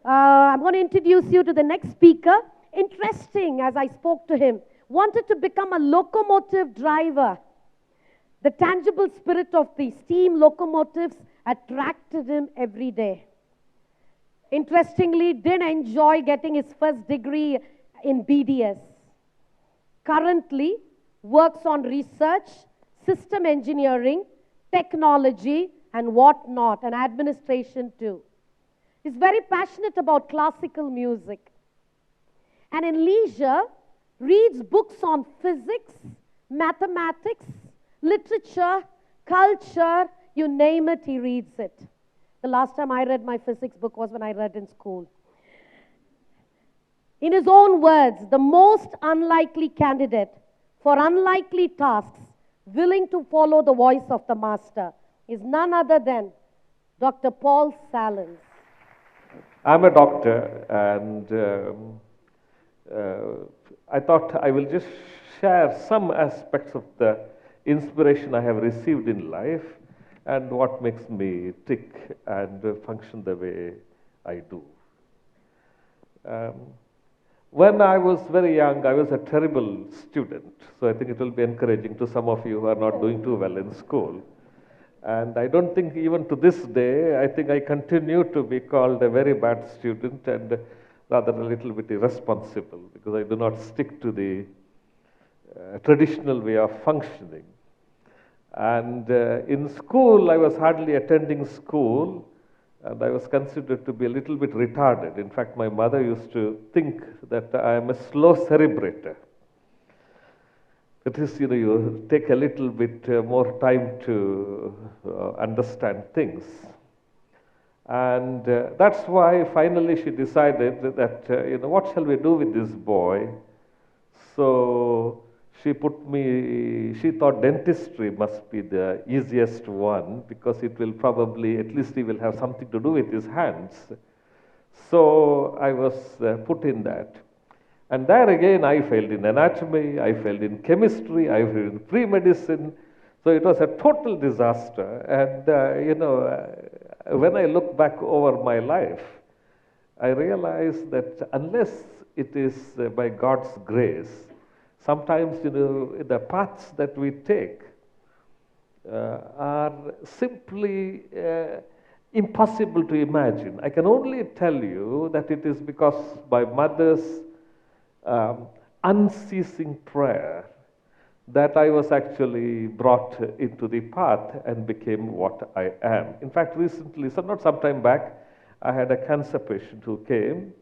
I'm going to introduce you to the next speaker. Interesting, as I spoke to him, wanted to become a locomotive driver. The tangible spirit of the steam locomotives attracted him every day. Interestingly, didn't enjoy getting his first degree in BDS. Currently, works on research, system engineering, technology, and whatnot, and administration too. He's very passionate about classical music. And in leisure, reads books on physics, mathematics, literature, culture, you name it, he reads it. The last time I read my physics book was when I read in school. In his own words, the most unlikely candidate for unlikely tasks, willing to follow the voice of the master, is none other than Dr. Paul Salins. I'm a doctor, and I thought I will just share some aspects of the inspiration I have received in life and what makes me tick and function the way I do. When I was very young, I was a terrible student, so I think it will be encouraging to some of you who are not doing too well in school. And I don't think even to this day, I think I continue to be called a very bad student and rather a little bit irresponsible because I do not stick to the traditional way of functioning. And in school, I was hardly attending school, and I was considered to be a little bit retarded. In fact, my mother used to think that I am a slow cerebrator. That is, you take a little bit more time to understand things. And that's why finally she decided that, what shall we do with this boy? So she thought dentistry must be the easiest one because it will probably, at least he will have something to do with his hands. So I was put in that. And there again, I failed in anatomy, I failed in chemistry, I failed in pre-medicine. So it was a total disaster. And, when I look back over my life, I realize that unless it is by God's grace, sometimes, the paths that we take are simply impossible to imagine. I can only tell you that it is because my mother's unceasing prayer that I was actually brought into the path and became what I am. In fact, recently, not some time back, I had a cancer patient who came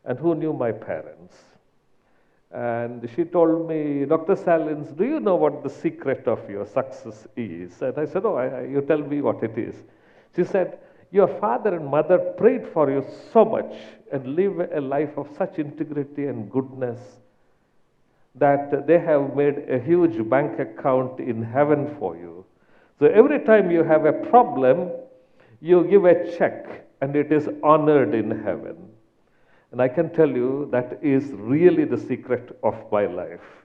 and who knew my parents. And she told me, Dr. Salins, do you know what the secret of your success is? And I said, you tell me what it is. She said, your father and mother prayed for you so much and live a life of such integrity and goodness that they have made a huge bank account in heaven for you. So every time you have a problem, you give a check and it is honored in heaven. And I can tell you that is really the secret of my life.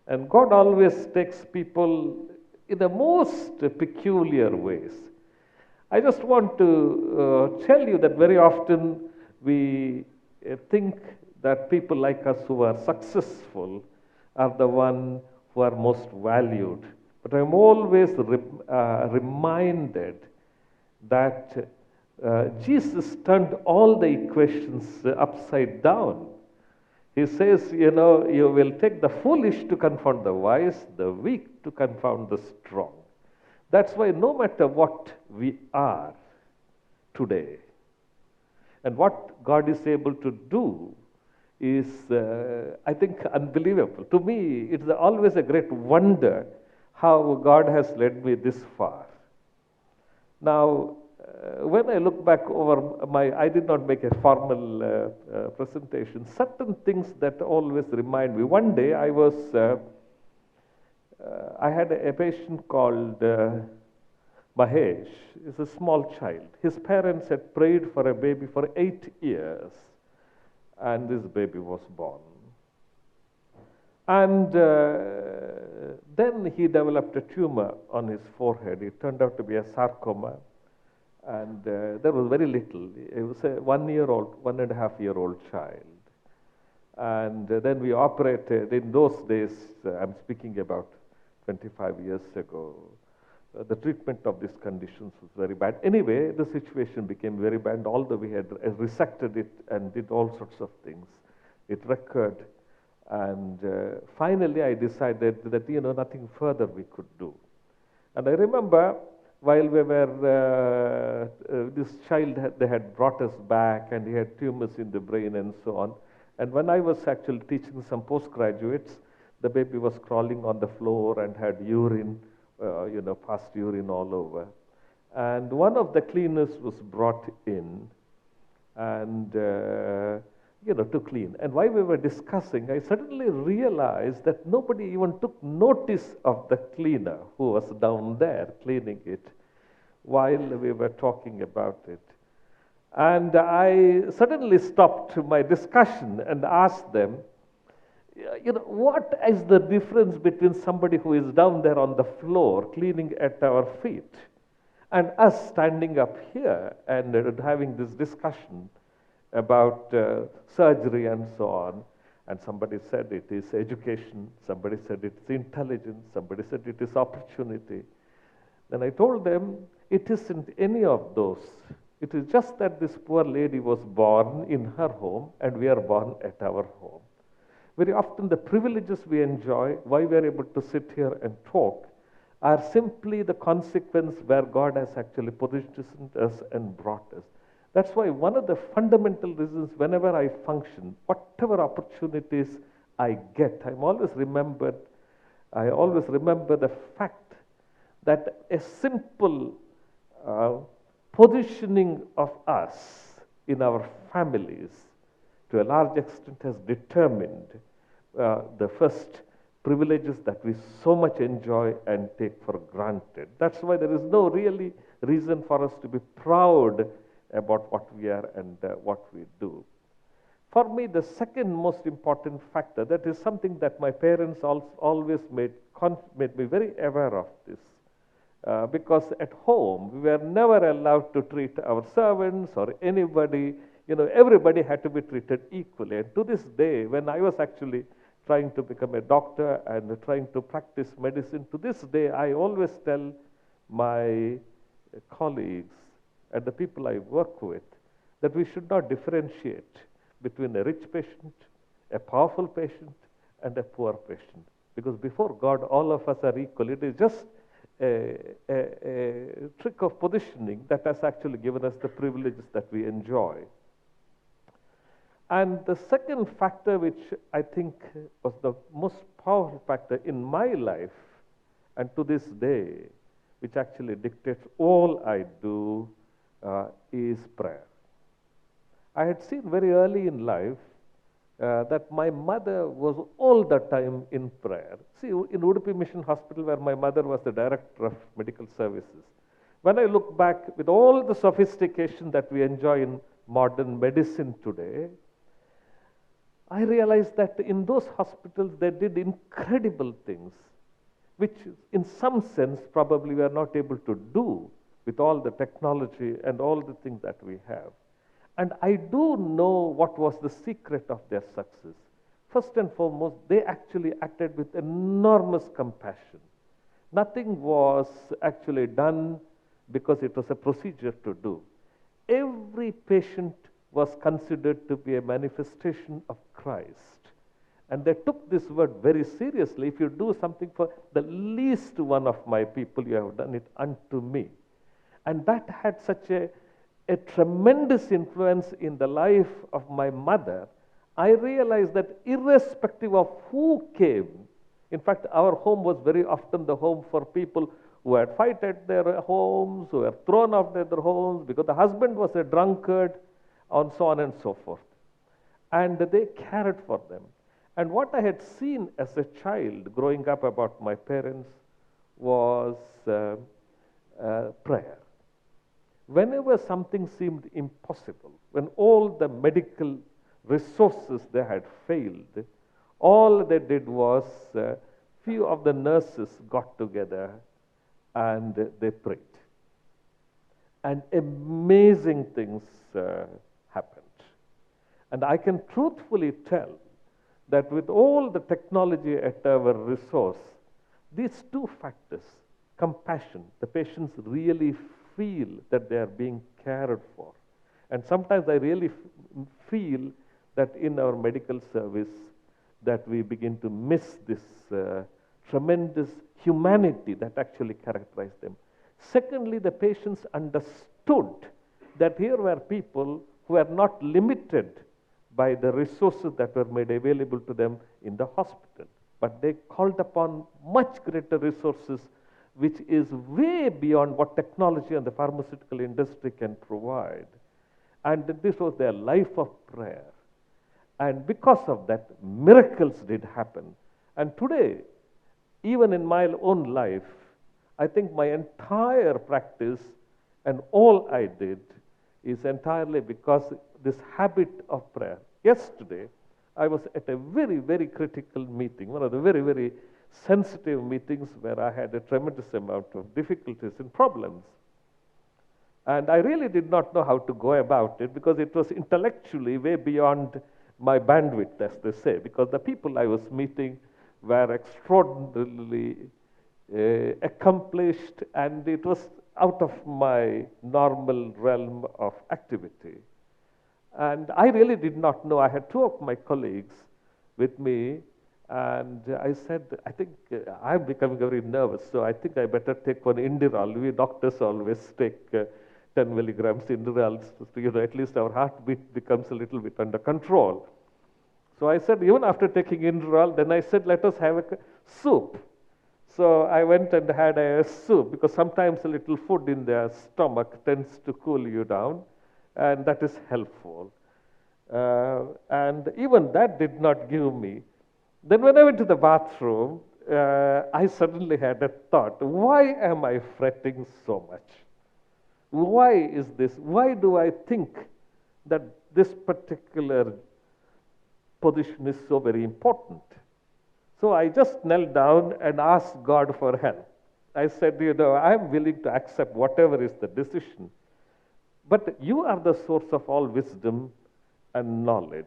And God always takes people in the most peculiar ways. I just want to tell you that very often we think that people like us who are successful are the one who are most valued. But I'm always reminded that Jesus turned all the equations upside down. He says, you will take the foolish to confound the wise, the weak to confound the strong. That's why no matter what we are today, and what God is able to do is, I think, unbelievable. To me, it's always a great wonder how God has led me this far. Now, when I look back over I did not make a formal presentation, certain things that always remind me. One day I had a patient called Mahesh. He's a small child. His parents had prayed for a baby for 8 years, and this baby was born. And then he developed a tumor on his forehead. It turned out to be a sarcoma. And there was very little. It was a 1-year-old, 1.5-year-old child. And then we operated. In those days, I'm speaking about 25 years ago, the treatment of these conditions was very bad. Anyway, the situation became very bad, although we had resected it and did all sorts of things. It recurred. And finally, I decided that, nothing further we could do. And I remember while we were, this child, they had brought us back, and he had tumors in the brain and so on. And when I was actually teaching some postgraduates, the baby was crawling on the floor and had urine, past urine all over. And one of the cleaners was brought in, and to clean. And while we were discussing, I suddenly realized that nobody even took notice of the cleaner who was down there cleaning it while we were talking about it. And I suddenly stopped my discussion and asked them, what is the difference between somebody who is down there on the floor cleaning at our feet and us standing up here and having this discussion about surgery and so on? And somebody said it is education, somebody said it is intelligence, somebody said it is opportunity. Then I told them, it isn't any of those. It is just that this poor lady was born in her home and we are born at our home. Very often the privileges we enjoy, why we are able to sit here and talk, are simply the consequence where God has actually positioned us and brought us. That's why one of the fundamental reasons whenever I function, whatever opportunities I get, I always remember the fact that a simple positioning of us in our families to a large extent has determined the first privileges that we so much enjoy and take for granted. That's why there is no really reason for us to be proud about what we are and what we do. For me, the second most important factor, that is something that my parents always made me very aware of this. Because at home, we were never allowed to treat our servants or anybody, everybody had to be treated equally. And to this day, when I was actually trying to become a doctor and trying to practice medicine, to this day, I always tell my colleagues and the people I work with that we should not differentiate between a rich patient, a powerful patient, and a poor patient. Because before God, all of us are equal. It is just a trick of positioning that has actually given us the privileges that we enjoy. And the second factor, which I think was the most powerful factor in my life and to this day, which actually dictates all I do, is prayer. I had seen very early in life that my mother was all the time in prayer. See, in Udupi Mission Hospital, where my mother was the director of medical services, when I look back with all the sophistication that we enjoy in modern medicine today, I realized that in those hospitals they did incredible things, which in some sense probably we are not able to do with all the technology and all the things that we have. And I do know what was the secret of their success. First and foremost, they actually acted with enormous compassion. Nothing was actually done because it was a procedure to do. Every patient was considered to be a manifestation of Christ. And they took this word very seriously. If you do something for the least one of my people, you have done it unto me. And that had such a tremendous influence in the life of my mother. I realized that irrespective of who came, in fact, our home was very often the home for people who had fight at their homes, who were thrown out of their homes because the husband was a drunkard, and so on and so forth. And they cared for them. And what I had seen as a child growing up about my parents was prayer. Whenever something seemed impossible, when all the medical resources they had failed, all they did was few of the nurses got together and they prayed. and amazing things happened. And I can truthfully tell that with all the technology at our resource, these two factors, compassion, the patients really feel that they are being cared for. And sometimes I really feel that in our medical service that we begin to miss this tremendous humanity that actually characterized them. Secondly, the patients understood that here were people who are not limited by the resources that were made available to them in the hospital, but they called upon much greater resources, which is way beyond what technology and the pharmaceutical industry can provide. And this was their life of prayer. And because of that, miracles did happen. And today, even in my own life, I think my entire practice and all I did is entirely because this habit of prayer. Yesterday, I was at a very, very critical meeting, one of the very, very sensitive meetings where I had a tremendous amount of difficulties and problems. And I really did not know how to go about it because it was intellectually way beyond my bandwidth, as they say, because the people I was meeting were extraordinarily accomplished, and it was out of my normal realm of activity. And I really did not know. I had two of my colleagues with me, and I said, I think I'm becoming very nervous, so I think I better take one Inderal. We doctors always take 10 milligrams Inderals, so, at least our heartbeat becomes a little bit under control. So I said, even after taking Inderal, then I said, let us have a soup. So I went and had a soup, because sometimes a little food in the stomach tends to cool you down, and that is helpful. And even that did not give me. Then when I went to the bathroom, I suddenly had a thought, why am I fretting so much? Why is this? Why do I think that this particular position is so very important? So I just knelt down and asked God for help. I said, I'm willing to accept whatever is the decision, but you are the source of all wisdom and knowledge.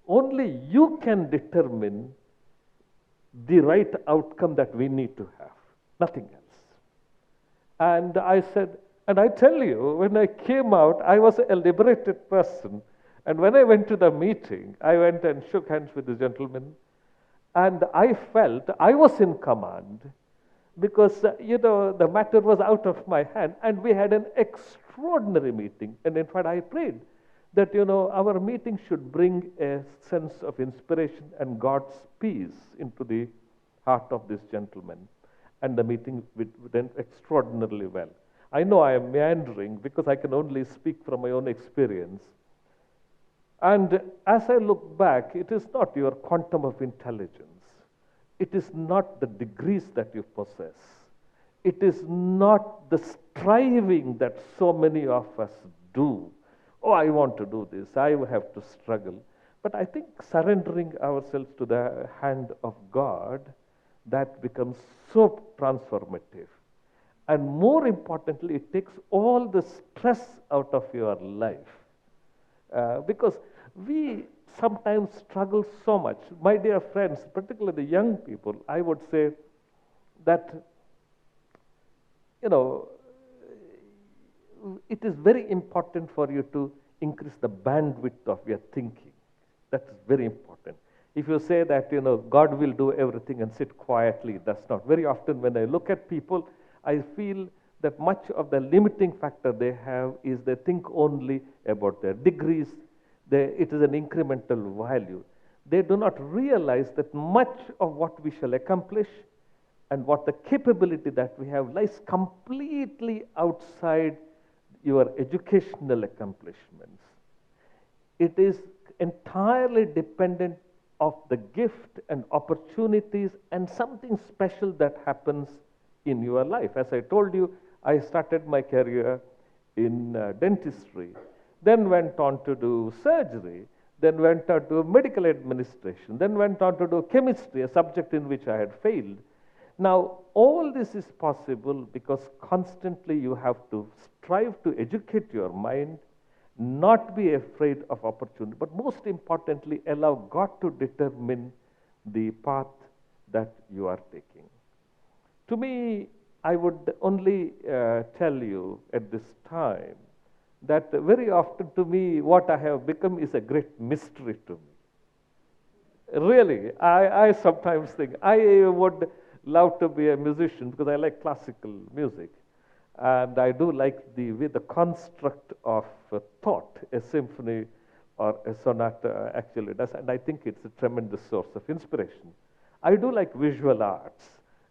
Only you can determine the right outcome that we need to have, nothing else. And I said, and I tell you, when I came out, I was a liberated person. And when I went to the meeting, I went and shook hands with the gentleman, and I felt I was in command, because, the matter was out of my hand, and we had an extraordinary meeting. And in fact, I prayed that, our meeting should bring a sense of inspiration and God's peace into the heart of this gentleman. And the meeting went extraordinarily well. I know I am meandering because I can only speak from my own experience. And as I look back, it is not your quantum of intelligence. It is not the degrees that you possess. It is not the striving that so many of us do. Oh, I want to do this. I have to struggle. But I think surrendering ourselves to the hand of God, that becomes so transformative. And more importantly, it takes all the stress out of your life. Because we sometimes struggle so much. My dear friends, particularly the young people, I would say that, it is very important for you to increase the bandwidth of your thinking. That's very important. If you say that, God will do everything and sit quietly, that's not. Very often when I look at people, I feel that much of the limiting factor they have is they think only about their degrees. It is an incremental value. They do not realize that much of what we shall accomplish and what the capability that we have lies completely outside your educational accomplishments. It is entirely dependent of the gift and opportunities and something special that happens in your life. As I told you, I started my career in dentistry, then went on to do surgery, then went on to medical administration, then went on to do chemistry, a subject in which I had failed. Now, all this is possible because constantly you have to strive to educate your mind, not be afraid of opportunity, but most importantly, allow God to determine the path that you are taking. To me, I would only tell you at this time that very often to me, what I have become is a great mystery to me. Really, I sometimes think I would love to be a musician because I like classical music. And I do like the construct of thought, a symphony or a sonata actually does. And I think it's a tremendous source of inspiration. I do like visual arts.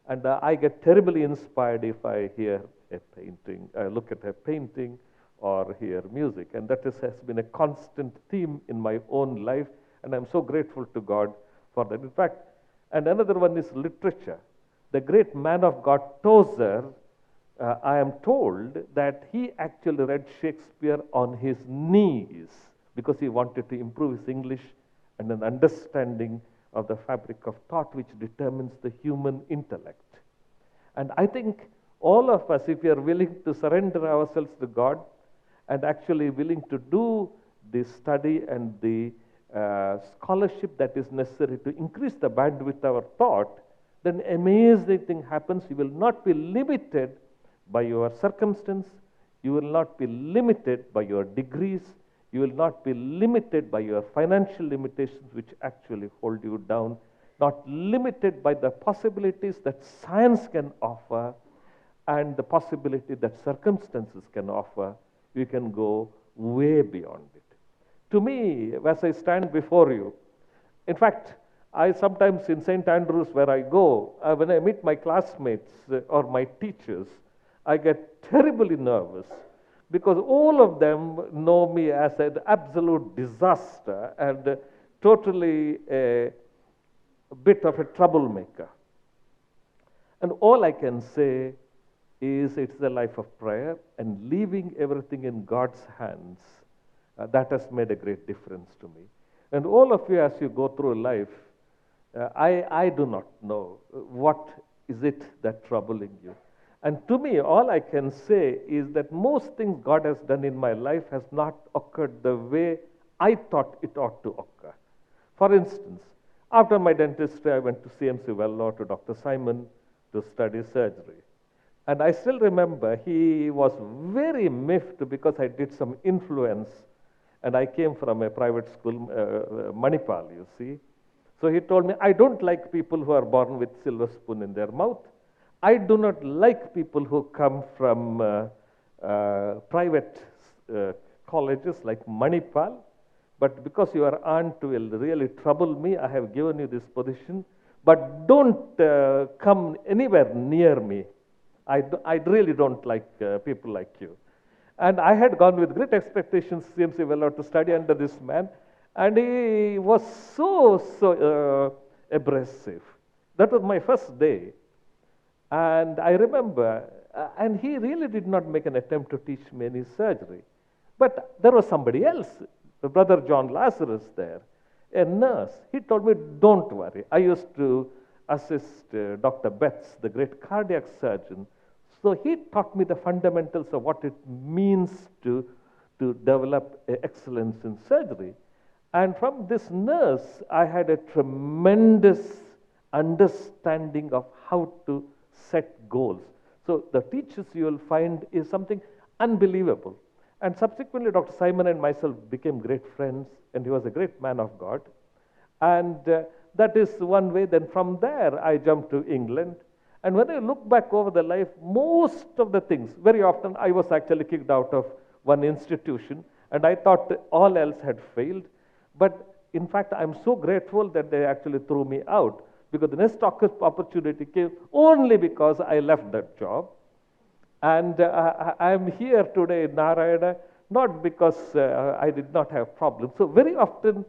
And I get terribly inspired if I hear a painting, look at a painting or hear music. And that has been a constant theme in my own life. And I'm so grateful to God for that. In fact, and another one is literature. The great man of God, Tozer, I am told that he actually read Shakespeare on his knees because he wanted to improve his English and an understanding of the fabric of thought which determines the human intellect. And I think all of us, if we are willing to surrender ourselves to God and actually willing to do the study and the scholarship that is necessary to increase the bandwidth of our thought, then amazing thing happens. You will not be limited by your circumstance. You will not be limited by your degrees. You will not be limited by your financial limitations, which actually hold you down. Not limited by the possibilities that science can offer and the possibility that circumstances can offer. You can go way beyond it. To me, as I stand before you, in fact, I sometimes in St. Andrews where I go, when I meet my classmates or my teachers, I get terribly nervous because all of them know me as an absolute disaster and totally a bit of a troublemaker. And all I can say is it's the life of prayer and leaving everything in God's hands. That has made a great difference to me. And all of you, as you go through life, I do not know what is it that's troubling you. And to me, all I can say is that most things God has done in my life has not occurred the way I thought it ought to occur. For instance, after my dentistry, I went to CMC Vellore to Dr. Simon to study surgery. And I still remember he was very miffed because I did some influence. And I came from a private school, Manipal, you see. So he told me, I don't like people who are born with silver spoon in their mouth. I do not like people who come from private colleges like Manipal. But because your aunt will really trouble me, I have given you this position. But don't come anywhere near me. I really don't like people like you. And I had gone with great expectations to CMC Vellore to study under this man. And he was so abrasive. That was my first day. And I remember, and he really did not make an attempt to teach me any surgery. But there was somebody else, Brother John Lazarus there, a nurse. He told me, don't worry. I used to assist Dr. Betts, the great cardiac surgeon. So he taught me the fundamentals of what it means to develop excellence in surgery. And from this nurse, I had a tremendous understanding of how to set goals. So the teachers you will find is something unbelievable. And subsequently, Dr. Simon and myself became great friends, and he was a great man of God. And that is one way. Then from there, I jumped to England. And when I look back over the life, most of the things, very often I was actually kicked out of one institution, and I thought all else had failed. But in fact, I'm so grateful that they actually threw me out, because the next opportunity came only because I left that job. And I'm here today in Narayana, not because I did not have problems. So very often,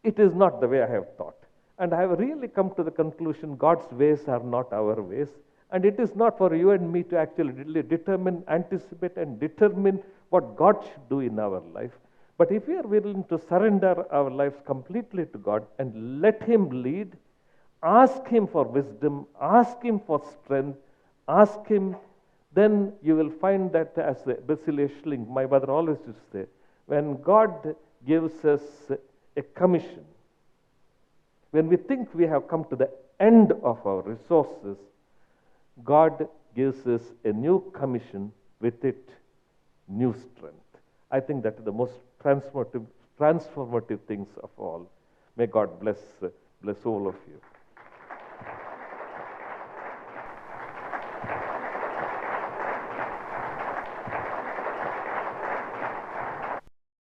it is not the way I have thought. And I have really come to the conclusion God's ways are not our ways. And it is not for you and me to actually determine, anticipate, and determine what God should do in our life. But if we are willing to surrender our lives completely to God and let Him lead, Ask Him for wisdom, ask Him for strength, ask Him. Then you will find that, as the Basilius Schling, my mother always used to say, when God gives us a commission, when we think we have come to the end of our resources, God gives us a new commission, with it new strength. I think that is the most transformative things of all. May God bless all of you.